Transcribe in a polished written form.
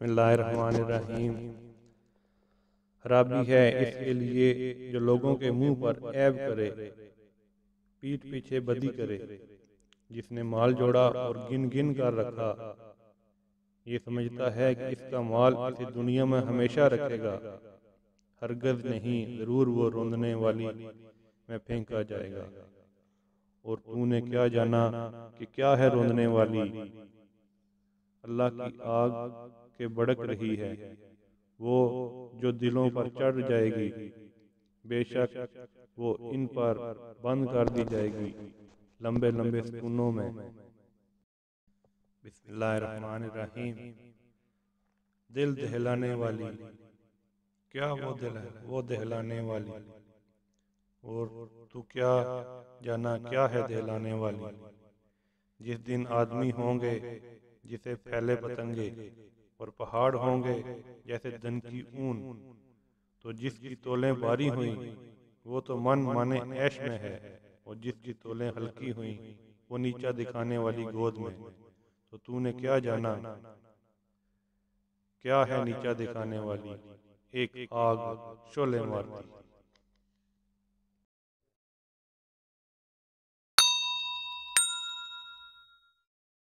बिस्मिल्लाहिर्रहमानिर्रहीम। खराबी है इसके लिए जो लोगों के मुंह पर ऐब करे, पीठ पीछे बदी करे। जिसने माल जोड़ा और गिन गिन कर रखा, ये समझता है कि इसका माल इसे दुनिया में हमेशा रखेगा। हरगज नहीं, जरूर वो रोंदने वाली में फेंका जाएगा। और तूने क्या जाना कि क्या है रोंदने वाली? अल्लाह की आग के भड़क रही है, वो जो दिलों पर चढ़ जाएगी। बेशक वो इन पर बंद कर दी जाएगी लंबे लंबे सुतूनों में। बिस्मिल्लाहिर्रहमानिर्रहीम। दिल दहलाने वाली, क्या वो दिल है वो दहलाने वाली? और तू क्या जाना क्या है दहलाने वाली? जिस दिन आदमी होंगे जिसे फैले पतंगे, और पहाड़ होंगे जैसे धन की ऊन। तो जिसकी तोलें भारी हुई वो तो मन माने ऐश में है, और जिसकी तोलें हल्की हुई वो नीचा दिखाने वाली गोद में। तो तूने क्या जाना क्या है नीचा दिखाने वाली? एक आग शोले मारती।